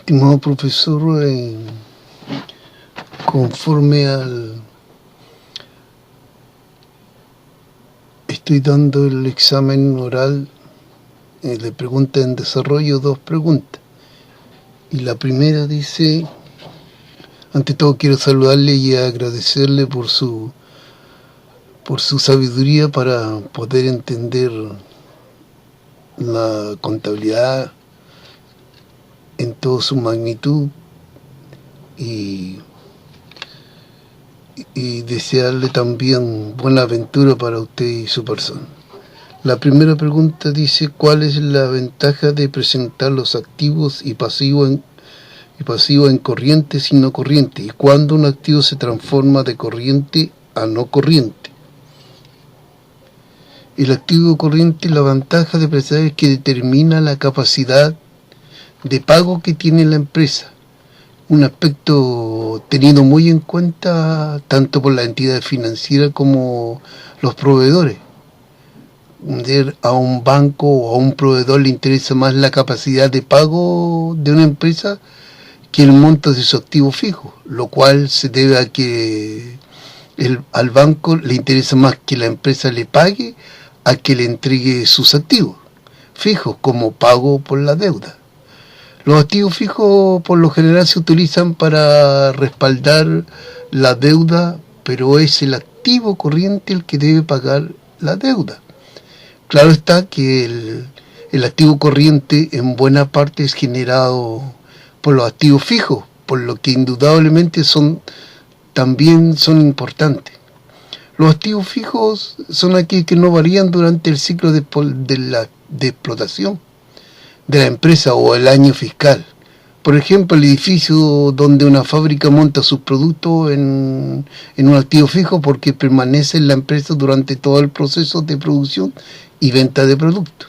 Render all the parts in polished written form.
Estimado profesor, conforme estoy dando el examen oral de preguntas en desarrollo, 2 preguntas. Y la primera dice: ante todo quiero saludarle y agradecerle por su sabiduría para poder entender la contabilidad en toda su magnitud y desearle también buena aventura para usted y su persona. La primera pregunta dice: ¿cuál es la ventaja de presentar los activos y pasivos en corrientes y no corrientes? ¿Y cuándo un activo se transforma de corriente a no corriente? El activo corriente, la ventaja de presentar es que determina la capacidad de pago que tiene la empresa, un aspecto tenido muy en cuenta tanto por la entidad financiera como los proveedores. A un banco o a un proveedor le interesa más la capacidad de pago de una empresa que el monto de su activo fijo, lo cual se debe a que al banco le interesa más que la empresa le pague a que le entregue sus activos fijos como pago por la deuda. Los activos fijos por lo general se utilizan para respaldar la deuda, pero es el activo corriente el que debe pagar la deuda. Claro está que el activo corriente en buena parte es generado por los activos fijos, por lo que indudablemente también son importantes. Los activos fijos son aquellos que no varían durante el ciclo de explotación de la empresa o el año fiscal. Por ejemplo, el edificio donde una fábrica monta sus productos en un activo fijo porque permanece en la empresa durante todo el proceso de producción y venta de productos.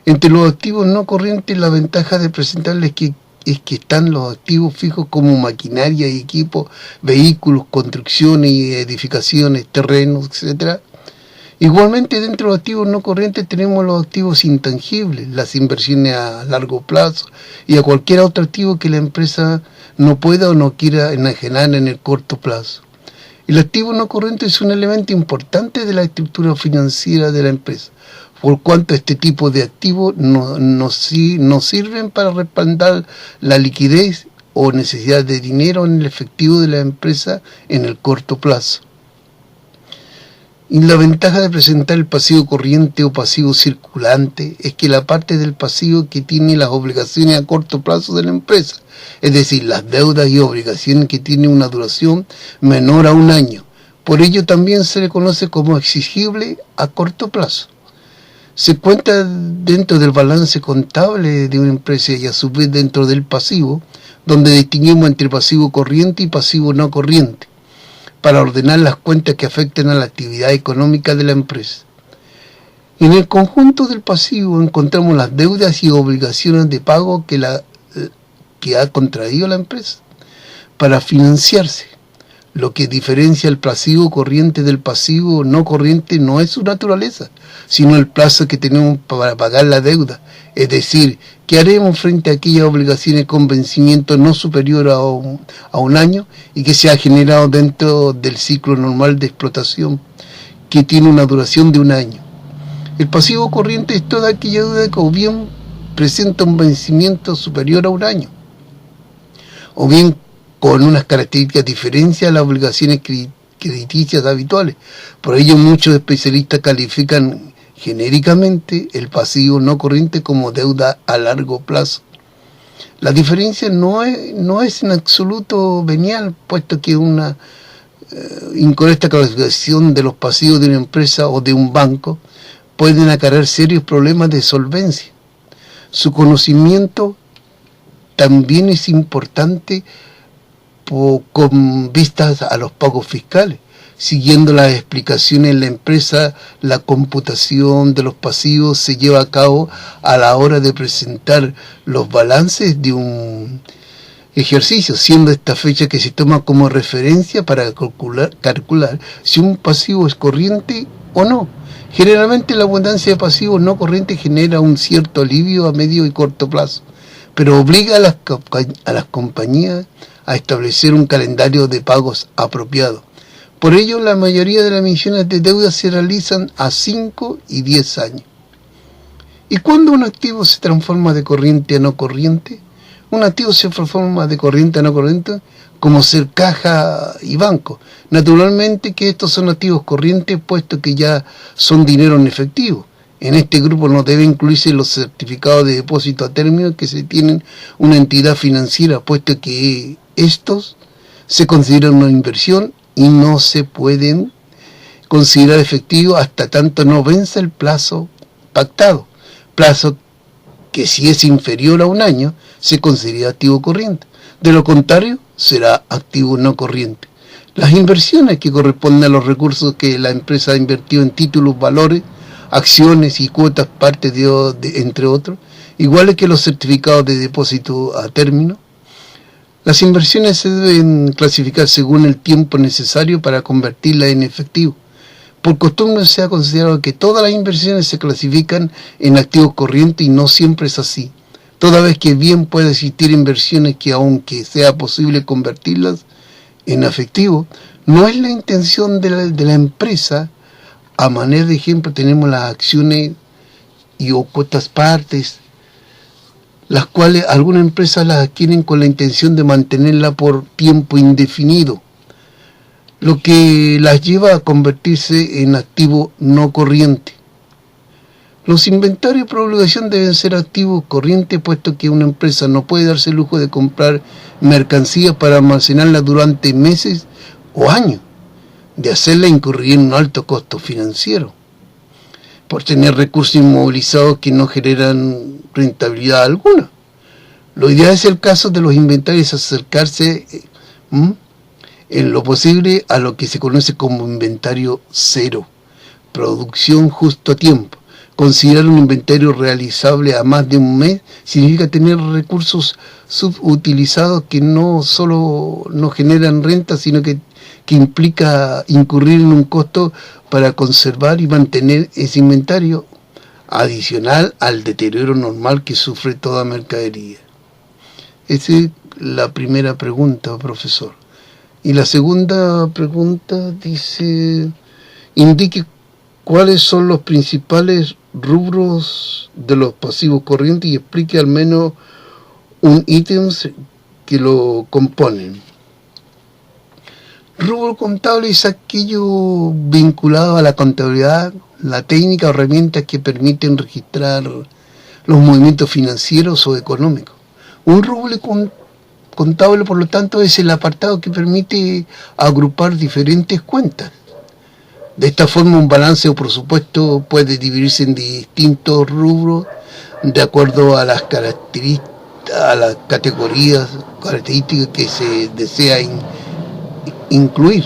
Entre los activos no corrientes, la ventaja de presentarles es que están los activos fijos como maquinaria y equipos, vehículos, construcciones y edificaciones, terrenos, etcétera. Igualmente, dentro de los activos no corrientes tenemos los activos intangibles, las inversiones a largo plazo y a cualquier otro activo que la empresa no pueda o no quiera enajenar en el corto plazo. El activo no corriente es un elemento importante de la estructura financiera de la empresa, por cuanto este tipo de activos no sirven para respaldar la liquidez o necesidad de dinero en el efectivo de la empresa en el corto plazo. Y la ventaja de presentar el pasivo corriente o pasivo circulante es que la parte del pasivo que tiene las obligaciones a corto plazo de la empresa, es decir, las deudas y obligaciones que tienen una duración menor a 1 año. Por ello también se le conoce como exigible a corto plazo. Se cuenta dentro del balance contable de una empresa y a su vez dentro del pasivo, donde distinguimos entre pasivo corriente y pasivo no corriente, para ordenar las cuentas que afecten a la actividad económica de la empresa. En el conjunto del pasivo encontramos las deudas y obligaciones de pago que ha contraído la empresa para financiarse. Lo que diferencia el pasivo corriente del pasivo no corriente no es su naturaleza, sino el plazo que tenemos para pagar la deuda, es decir, ¿qué haremos frente a aquellas obligaciones con vencimiento no superior a un año y que se ha generado dentro del ciclo normal de explotación, que tiene una duración de 1 año? El pasivo corriente es toda aquella deuda que o bien presenta un vencimiento superior a 1 año, o bien con unas características diferentes a las obligaciones crediticias habituales. Por ello, muchos especialistas califican genéricamente el pasivo no corriente como deuda a largo plazo. La diferencia no es en absoluto venial, puesto que una incorrecta clasificación de los pasivos de una empresa o de un banco pueden acarrear serios problemas de solvencia. Su conocimiento también es importante con vistas a los pagos fiscales. Siguiendo las explicaciones en la empresa, la computación de los pasivos se lleva a cabo a la hora de presentar los balances de un ejercicio, siendo esta fecha que se toma como referencia para calcular si un pasivo es corriente o no. Generalmente la abundancia de pasivos no corrientes genera un cierto alivio a medio y corto plazo, pero obliga a las compañías a establecer un calendario de pagos apropiado. Por ello, la mayoría de las emisiones de deuda se realizan a 5 y 10 años. ¿Y cuándo un activo se transforma de corriente a no corriente? Un activo se transforma de corriente a no corriente como ser caja y banco. Naturalmente que estos son activos corrientes, puesto que ya son dinero en efectivo. En este grupo no deben incluirse los certificados de depósito a término que se tienen una entidad financiera, puesto que estos se consideran una inversión y no se pueden considerar efectivos hasta tanto no venza el plazo pactado, plazo que si es inferior a un año se considera activo corriente. De lo contrario, será activo no corriente. Las inversiones que corresponden a los recursos que la empresa ha invertido en títulos, valores, acciones y cuotas partes entre otros, iguales que los certificados de depósito a término. Las inversiones se deben clasificar según el tiempo necesario para convertirlas en efectivo. Por costumbre se ha considerado que todas las inversiones se clasifican en activos corrientes y no siempre es así. Toda vez que bien puede existir inversiones que aunque sea posible convertirlas en efectivo, no es la intención de la empresa. A manera de ejemplo tenemos las acciones y o cuotas partes, las cuales algunas empresas las adquieren con la intención de mantenerla por tiempo indefinido, lo que las lleva a convertirse en activo no corriente. Los inventarios por obligación deben ser activos corrientes, puesto que una empresa no puede darse el lujo de comprar mercancías para almacenarla durante meses o años, de hacerla incurrir en un alto costo financiero, por tener recursos inmovilizados que no generan rentabilidad alguna. Lo ideal es el caso de los inventarios acercarse en lo posible a lo que se conoce como inventario cero, producción justo a tiempo. Considerar un inventario realizable a más de un mes significa tener recursos subutilizados que no solo no generan renta, sino que implica incurrir en un costo para conservar y mantener ese inventario, adicional al deterioro normal que sufre toda mercadería. Esa es la primera pregunta, profesor. Y la segunda pregunta dice, indique cuáles son los principales rubros de los pasivos corrientes y explique al menos un ítem que lo componen. Rubro contable es aquello vinculado a la contabilidad, la técnica o herramientas que permiten registrar los movimientos financieros o económicos. Un rubro contable, por lo tanto, es el apartado que permite agrupar diferentes cuentas. De esta forma, un balance o presupuesto puede dividirse en distintos rubros de acuerdo a las características, a las características que se desea incluir.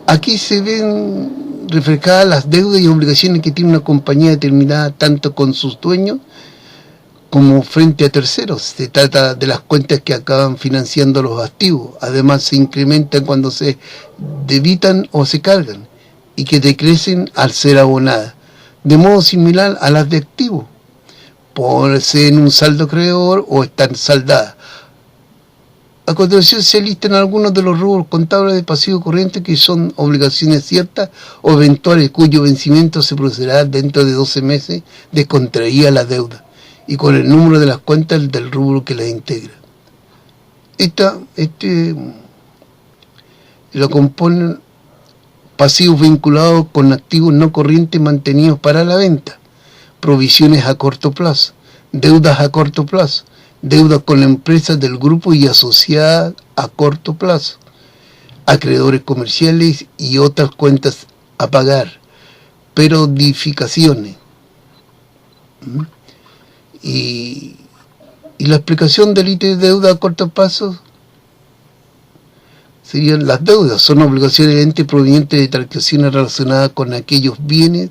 Aquí se ven reflejadas las deudas y obligaciones que tiene una compañía determinada, tanto con sus dueños como frente a terceros. Se trata de las cuentas que acaban financiando los activos. Además, se incrementan cuando se debitan o se cargan, y que decrecen al ser abonadas, de modo similar a las de activos, poseen un saldo acreedor o están saldadas. A continuación se listan algunos de los rubros contables de pasivo corriente, que son obligaciones ciertas o eventuales cuyo vencimiento se procederá dentro de 12 meses de contraída la deuda, y con el número de las cuentas del rubro que las integra. Lo componen pasivos vinculados con activos no corrientes mantenidos para la venta, provisiones a corto plazo, deudas a corto plazo, deudas con empresas del grupo y asociadas a corto plazo, acreedores comerciales y otras cuentas a pagar, periodificaciones. Y la explicación del ítem de deuda a corto plazo serían las deudas. Son obligaciones de ente provenientes de transacciones relacionadas con aquellos bienes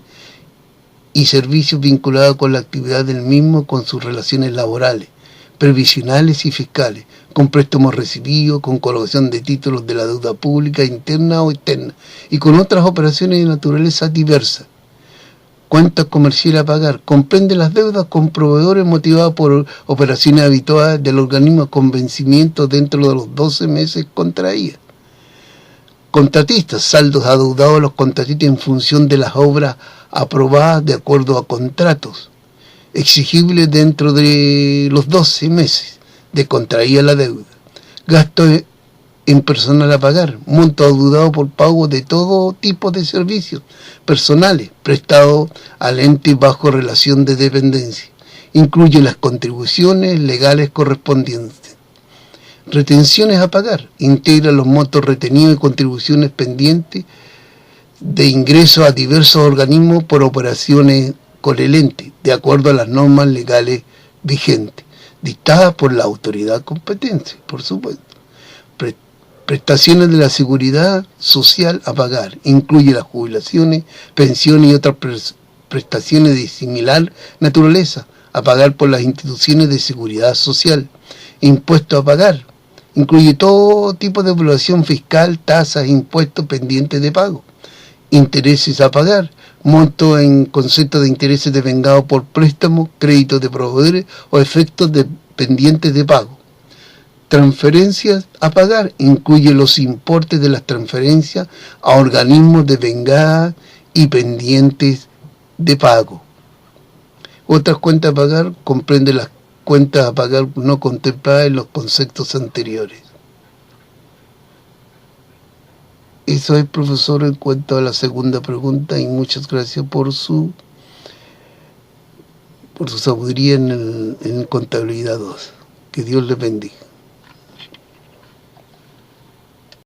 y servicios vinculados con la actividad del mismo, con sus relaciones laborales, previsionales y fiscales, con préstamos recibidos, con colocación de títulos de la deuda pública interna o externa, y con otras operaciones de naturaleza diversa. Cuentas comerciales a pagar. Comprende las deudas con proveedores motivadas por operaciones habituales del organismo con vencimiento dentro de los 12 meses contraídas. Contratistas, saldos adeudados a los contratistas en función de las obras aprobadas de acuerdo a contratos, exigibles dentro de los 12 meses de contraída la deuda. Gastos en personal a pagar, monto adeudado por pago de todo tipo de servicios personales prestados al ente bajo relación de dependencia. Incluye las contribuciones legales correspondientes. Retenciones a pagar, integra los montos retenidos y contribuciones pendientes de ingresos a diversos organismos por operaciones con el ente, de acuerdo a las normas legales vigentes, dictadas por la autoridad competente, por supuesto. Prestaciones de la seguridad social a pagar, incluye las jubilaciones, pensiones y otras prestaciones de similar naturaleza a pagar por las instituciones de seguridad social. Impuestos a pagar, incluye todo tipo de evaluación fiscal, tasas, impuestos pendientes de pago. Intereses a pagar, monto en concepto de intereses devengados por préstamos, créditos de proveedores o efectos pendientes de pago. Transferencias a pagar, incluye los importes de las transferencias a organismos devengadas y pendientes de pago. Otras cuentas a pagar, comprende las cuentas a pagar no contempladas en los conceptos anteriores. Eso es, profesor, en cuanto a la segunda pregunta, y muchas gracias por su sabiduría en Contabilidad 2. Que Dios les bendiga.